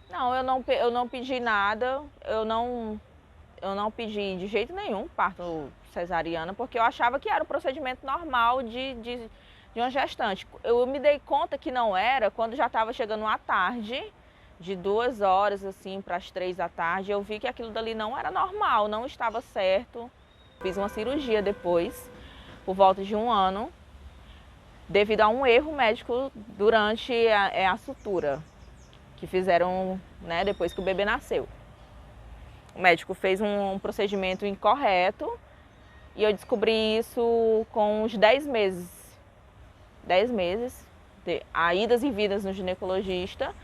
Não, eu não pedi nada, eu não pedi de jeito nenhum parto cesariana, porque eu achava que era o procedimento normal de uma gestante. Eu me dei conta que não era quando já estava chegando à tarde, de 2 horas assim para as 3 da tarde, eu vi que aquilo dali não era normal, não estava certo. Fiz uma cirurgia depois, por volta de 1 ano, devido a um erro médico durante a sutura, que fizeram, né, depois que o bebê nasceu. O médico fez um procedimento incorreto e eu descobri isso com uns 10 meses. 10 meses, a idas e vindas no ginecologista,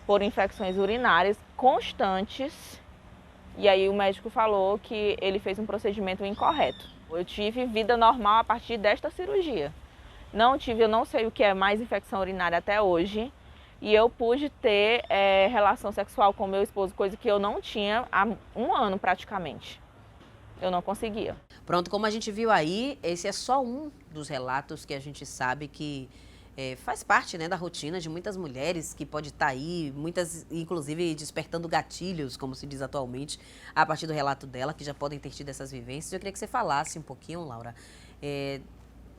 por infecções urinárias constantes, e aí o médico falou que ele fez um procedimento incorreto. Eu tive vida normal a partir desta cirurgia. Eu não sei o que é mais infecção urinária até hoje, e eu pude ter relação sexual com meu esposo, coisa que eu não tinha há 1 ano praticamente. Eu não conseguia. Pronto, como a gente viu aí, esse é só um dos relatos que a gente sabe que faz parte, né, da rotina de muitas mulheres que pode estar aí, muitas inclusive despertando gatilhos, como se diz atualmente, a partir do relato dela, que já podem ter tido essas vivências. Eu queria que você falasse um pouquinho, Laura,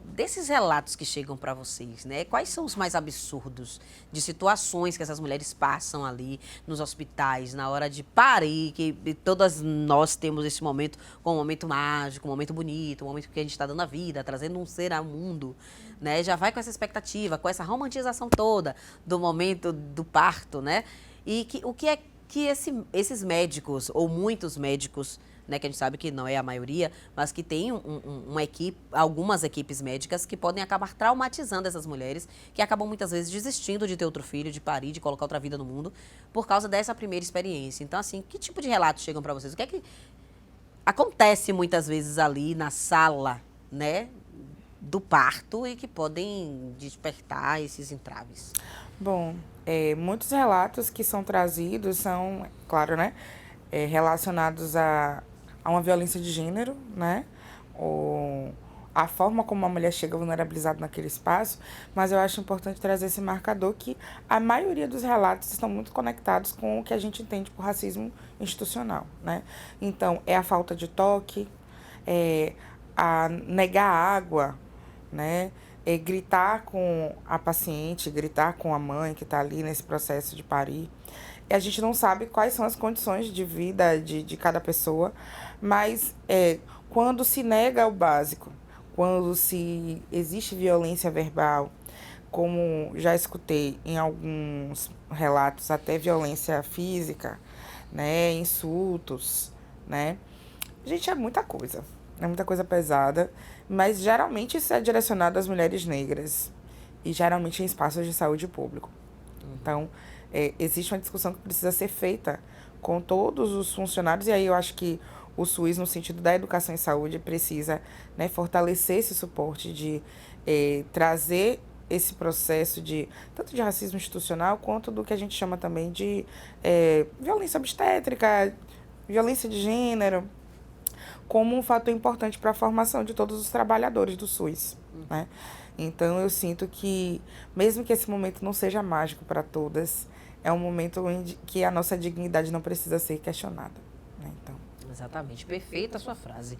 desses relatos que chegam para vocês, né? Quais são os mais absurdos de situações que essas mulheres passam ali nos hospitais, na hora de parir, que todas nós temos esse momento como um momento mágico, um momento bonito, um momento que a gente está dando a vida, trazendo um ser ao mundo, né? Já vai com essa expectativa, com essa romantização toda do momento do parto, né? E o que é que esses médicos, ou muitos médicos, né, que a gente sabe que não é a maioria, mas que tem uma equipe, algumas equipes médicas que podem acabar traumatizando essas mulheres, que acabam muitas vezes desistindo de ter outro filho, de parir, de colocar outra vida no mundo, por causa dessa primeira experiência. Então, assim, que tipo de relatos chegam para vocês? O que é que acontece muitas vezes ali na sala, né, do parto e que podem despertar esses entraves? Bom, muitos relatos que são trazidos são, claro, né, relacionados a uma violência de gênero, né, ou a forma como a mulher chega vulnerabilizada naquele espaço, mas eu acho importante trazer esse marcador que a maioria dos relatos estão muito conectados com o que a gente entende por racismo institucional, né. Então, é a falta de toque, a negar água, né, gritar com a paciente, gritar com a mãe que está ali nesse processo de parir. E a gente não sabe quais são as condições de vida de cada pessoa, mas quando se nega o básico, quando se existe violência verbal, como já escutei em alguns relatos, até violência física, né, insultos, né, gente, é muita coisa pesada, mas geralmente isso é direcionado às mulheres negras e geralmente em espaços de saúde público. Então, existe uma discussão que precisa ser feita com todos os funcionários, e aí eu acho que o SUS, no sentido da educação em saúde, precisa, né, fortalecer esse suporte de trazer esse processo tanto de racismo institucional quanto do que a gente chama também de violência obstétrica, violência de gênero, como um fator importante para a formação de todos os trabalhadores do SUS, né? Então, eu sinto que, mesmo que esse momento não seja mágico para todas, é um momento que a nossa dignidade não precisa ser questionada, né? Então, exatamente, perfeita a sua frase.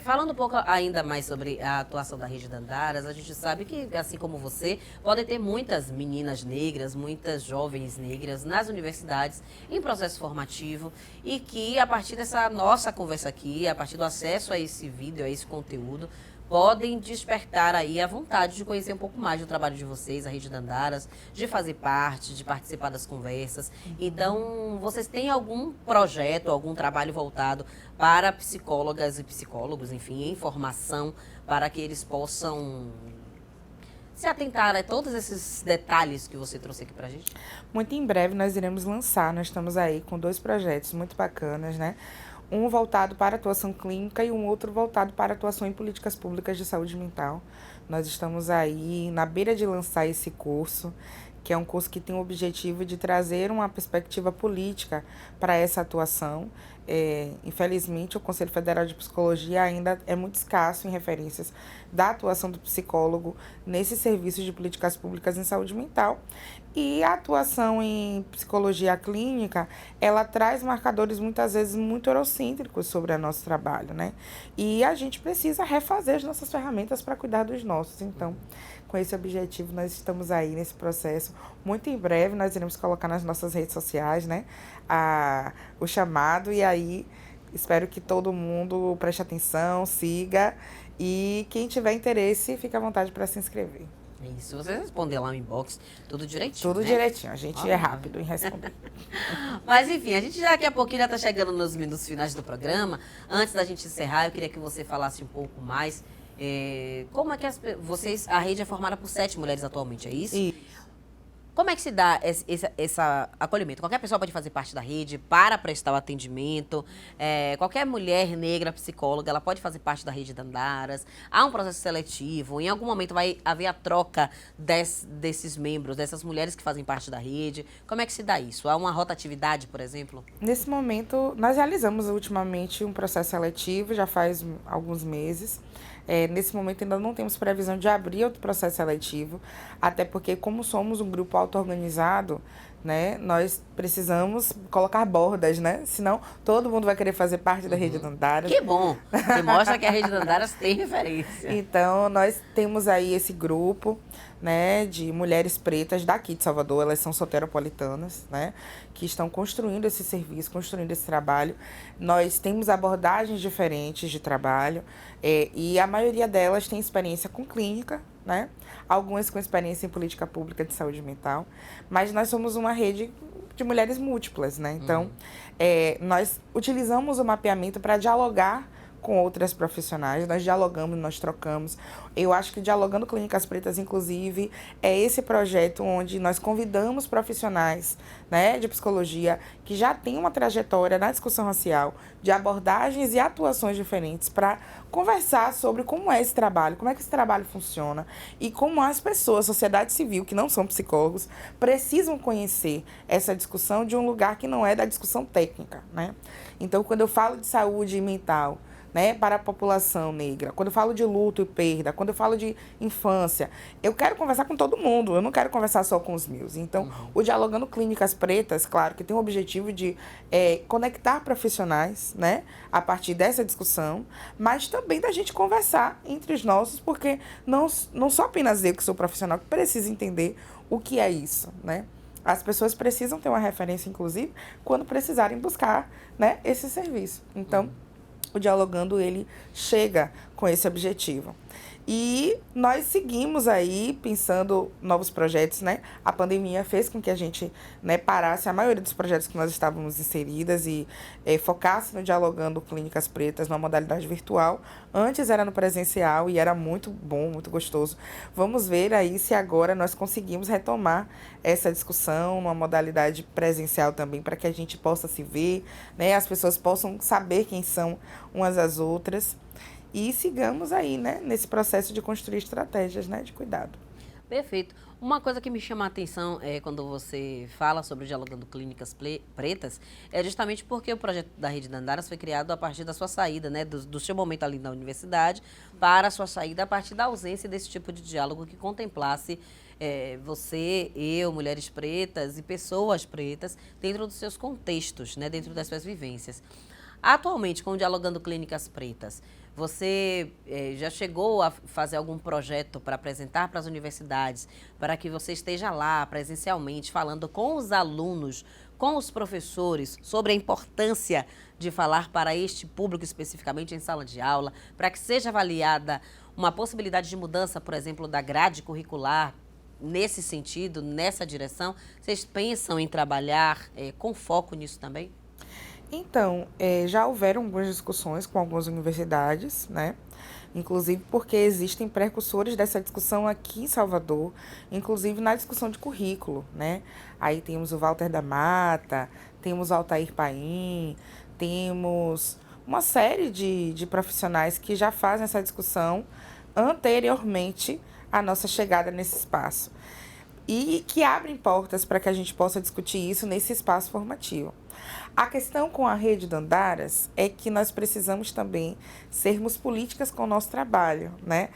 Falando um pouco ainda mais sobre a atuação da Rede Dandaras, a gente sabe que, assim como você, podem ter muitas meninas negras, muitas jovens negras nas universidades, em processo formativo, e que, a partir dessa nossa conversa aqui, a partir do acesso a esse vídeo, a esse conteúdo, podem despertar aí a vontade de conhecer um pouco mais do trabalho de vocês, a Rede Dandaras, de fazer parte, de participar das conversas. Então, vocês têm algum projeto, algum trabalho voltado para psicólogas e psicólogos, enfim, em formação, para que eles possam se atentar a todos esses detalhes que você trouxe aqui para a gente? muito em breve nós iremos lançar, nós estamos aí com 2 projetos muito bacanas, né? Um voltado para a atuação clínica e um outro voltado para a atuação em políticas públicas de saúde mental. Nós estamos aí na beira de lançar esse curso, que é um curso que tem o objetivo de trazer uma perspectiva política para essa atuação. Infelizmente, o Conselho Federal de Psicologia ainda é muito escasso em referências da atuação do psicólogo nesse serviço de políticas públicas em saúde mental. E a atuação em psicologia clínica, ela traz marcadores muitas vezes muito eurocêntricos sobre o nosso trabalho, né? E a gente precisa refazer as nossas ferramentas para cuidar dos nossos. Então, com esse objetivo, nós estamos aí nesse processo. Muito em breve, nós iremos colocar nas nossas redes sociais, né, o chamado. E aí, espero que todo mundo preste atenção, siga. E quem tiver interesse, fique à vontade para se inscrever. Isso, você responder lá no inbox, tudo direitinho, Tudo né? direitinho, a gente é rápido em responder. Mas enfim, a gente daqui a pouquinho já está chegando nos minutos finais do programa. Antes da gente encerrar, eu queria que você falasse um pouco mais como é que a rede é formada por 7 mulheres atualmente, é isso? Isso. Como é que se dá esse acolhimento? Qualquer pessoa pode fazer parte da rede para prestar o atendimento. Qualquer mulher negra psicóloga, ela pode fazer parte da Rede Dandaras. Há um processo seletivo. Em algum momento vai haver a troca desses membros, dessas mulheres que fazem parte da rede. Como é que se dá isso? Há uma rotatividade, por exemplo? Nesse momento, nós realizamos ultimamente um processo seletivo, já faz alguns meses. Nesse momento ainda não temos previsão de abrir outro processo seletivo, até porque como somos um grupo auto-organizado, né, nós precisamos colocar bordas, né? Senão todo mundo vai querer fazer parte da Rede Dandaras. Que bom! Que mostra que a Rede Dandaras tem referência. Então, nós temos aí esse grupo, né, de mulheres pretas daqui de Salvador, elas são soteropolitanas, né, que estão construindo esse serviço, construindo esse trabalho. Nós temos abordagens diferentes de trabalho, e a maioria delas tem experiência com clínica, né, algumas com experiência em política pública de saúde mental, mas nós somos uma rede de mulheres múltiplas, né, então nós utilizamos o mapeamento para dialogar com outras profissionais, nós dialogamos, nós trocamos. Eu acho que Dialogando Clínicas Pretas, inclusive, é esse projeto onde nós convidamos profissionais, né, de psicologia que já têm uma trajetória na discussão racial, de abordagens e atuações diferentes para conversar sobre como é esse trabalho, como é que esse trabalho funciona e como as pessoas, sociedade civil, que não são psicólogos, precisam conhecer essa discussão de um lugar que não é da discussão técnica, né? Então, quando eu falo de saúde mental, né, para a população negra, quando eu falo de luto e perda, quando eu falo de infância, eu quero conversar com todo mundo, eu não quero conversar só com os meus. Então, o Dialogando Clínicas Pretas, claro, que tem o objetivo de conectar profissionais, né, a partir dessa discussão, mas também da gente conversar entre os nossos, porque não sou apenas eu que sou profissional, que preciso entender o que é isso, né? As pessoas precisam ter uma referência, inclusive, quando precisarem buscar, né, esse serviço. Então, o Dialogando, ele chega com esse objetivo. E nós seguimos aí pensando novos projetos, né? A pandemia fez com que a gente, né, parasse a maioria dos projetos que nós estávamos inseridas e focasse no Dialogando Clínicas Pretas numa modalidade virtual. Antes era no presencial e era muito bom, muito gostoso. Vamos ver aí se agora nós conseguimos retomar essa discussão numa modalidade presencial também, para que a gente possa se ver, né? As pessoas possam saber quem são umas às outras. E sigamos aí, né, nesse processo de construir estratégias, né, de cuidado. Perfeito. Uma coisa que me chama a atenção é quando você fala sobre o Dialogando Clínicas Pretas, é justamente porque o projeto da Rede Dandaras foi criado a partir da sua saída, né, do seu momento ali na universidade, para a sua saída a partir da ausência desse tipo de diálogo que contemplasse você, eu, mulheres pretas e pessoas pretas dentro dos seus contextos, né, dentro das suas vivências. Atualmente, com o Dialogando Clínicas Pretas, você já chegou a fazer algum projeto para apresentar para as universidades, para que você esteja lá presencialmente falando com os alunos, com os professores, sobre a importância de falar para este público especificamente em sala de aula, para que seja avaliada uma possibilidade de mudança, por exemplo, da grade curricular nesse sentido, nessa direção? Vocês pensam em trabalhar com foco nisso também? Então, já houveram algumas discussões com algumas universidades, né? Inclusive porque existem precursores dessa discussão aqui em Salvador, inclusive na discussão de currículo, né? Aí temos o Walter da Mata, temos o Altair Paim, temos uma série de profissionais que já fazem essa discussão anteriormente à nossa chegada nesse espaço. E que abrem portas para que a gente possa discutir isso nesse espaço formativo. A questão com a Rede Dandaras é que nós precisamos também sermos políticas com o nosso trabalho, né?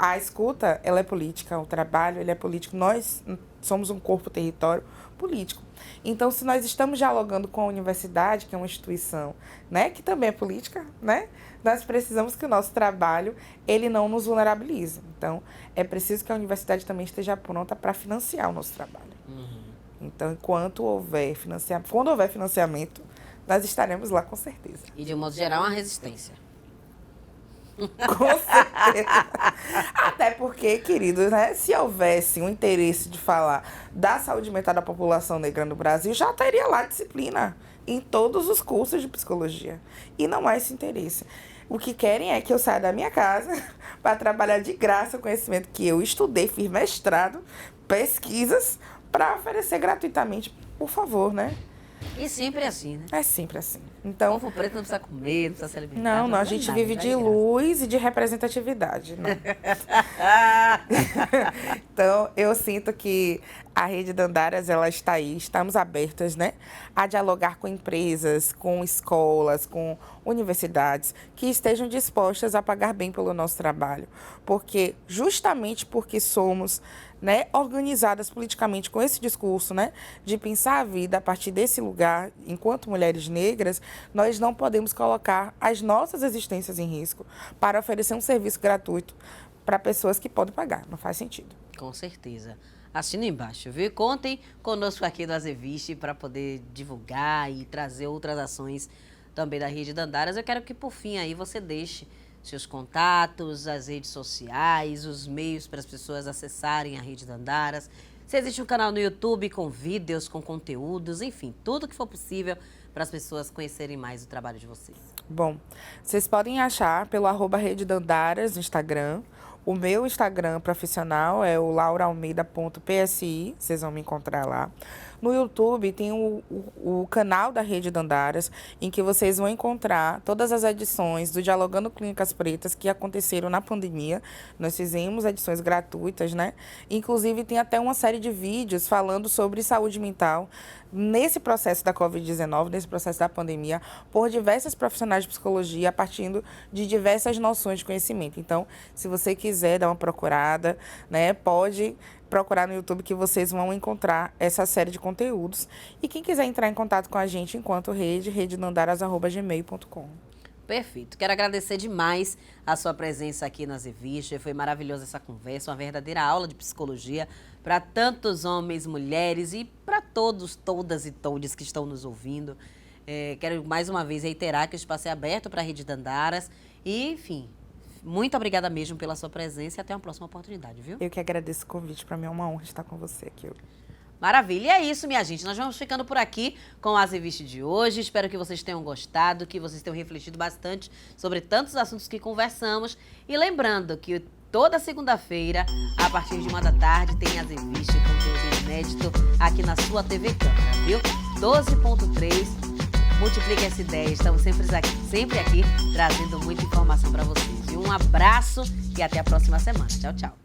A escuta, ela é política, o trabalho, ele é político. Nós somos um corpo-território político. Então, se nós estamos dialogando com a universidade, que é uma instituição, né, que também é política, né, nós precisamos que o nosso trabalho, ele não nos vulnerabilize. Então, é preciso que a universidade também esteja pronta para financiar o nosso trabalho. Então, enquanto houver financiamento, quando houver financiamento, nós estaremos lá com certeza. E, de um modo geral, uma resistência. Com certeza. Até porque, queridos, né, se houvesse um interesse de falar da saúde mental da população negra no Brasil, já teria lá disciplina em todos os cursos de psicologia. E não há esse interesse. O que querem é que eu saia da minha casa para trabalhar de graça o conhecimento que eu estudei, fiz mestrado, pesquisas, para oferecer gratuitamente, por favor, né? E sempre assim, né? É sempre assim. Então, O povo preto não precisa comer, não precisa se alimentar. não, a precisa gente nada, vive já de é graça. luz e de representatividade, né? Então, eu sinto que a Rede Dandaras, ela está aí, estamos abertas, né, a dialogar com empresas, com escolas, com universidades, que estejam dispostas a pagar bem pelo nosso trabalho. Porque, justamente porque somos, né, organizadas politicamente com esse discurso, né, de pensar a vida a partir desse lugar, enquanto mulheres negras, nós não podemos colocar as nossas existências em risco para oferecer um serviço gratuito para pessoas que podem pagar. Não faz sentido. Com certeza. Assina embaixo, viu? Contem conosco aqui do Azeviste para poder divulgar e trazer outras ações também da Rede Dandaras. Eu quero que, por fim, aí você deixe seus contatos, as redes sociais, os meios para as pessoas acessarem a Rede Dandaras. Se existe um canal no YouTube com vídeos, com conteúdos, enfim, tudo que for possível para as pessoas conhecerem mais o trabalho de vocês. Bom, vocês podem achar pelo @Rede Dandaras no Instagram. O meu Instagram profissional é o lauraalmeida.psi, vocês vão me encontrar lá. No YouTube tem o canal da Rede Dandaras, em que vocês vão encontrar todas as edições do Dialogando Clínicas Pretas que aconteceram na pandemia. Nós fizemos edições gratuitas, né? Inclusive tem até uma série de vídeos falando sobre saúde mental nesse processo da Covid-19, nesse processo da pandemia, por diversas profissionais de psicologia, a partir de diversas noções de conhecimento. Então, se você quiser dar uma procurada, né, pode procurar no YouTube que vocês vão encontrar essa série de conteúdos. E quem quiser entrar em contato com a gente enquanto rede, rededandaras@gmail.com. Perfeito. Quero agradecer demais a sua presença aqui na Azeviste. Foi maravilhosa essa conversa, uma verdadeira aula de psicologia para tantos homens, mulheres e para todos, todas e todes que estão nos ouvindo. Quero mais uma vez reiterar que o espaço é aberto para a Rede Dandaras e, enfim, muito obrigada mesmo pela sua presença e até uma próxima oportunidade, viu? Eu que agradeço o convite. Para mim é uma honra estar com você aqui. Maravilha. E é isso, minha gente. Nós vamos ficando por aqui com o Azeviste de hoje. Espero que vocês tenham gostado, que vocês tenham refletido bastante sobre tantos assuntos que conversamos. E lembrando que toda segunda-feira, a partir de 1 da tarde, tem Azeviste, conteúdo inédito aqui na sua TV Câmara, viu? 12.3. Multiplique essa ideia. Estamos sempre aqui trazendo muita informação para vocês. E um abraço e até a próxima semana. Tchau, tchau.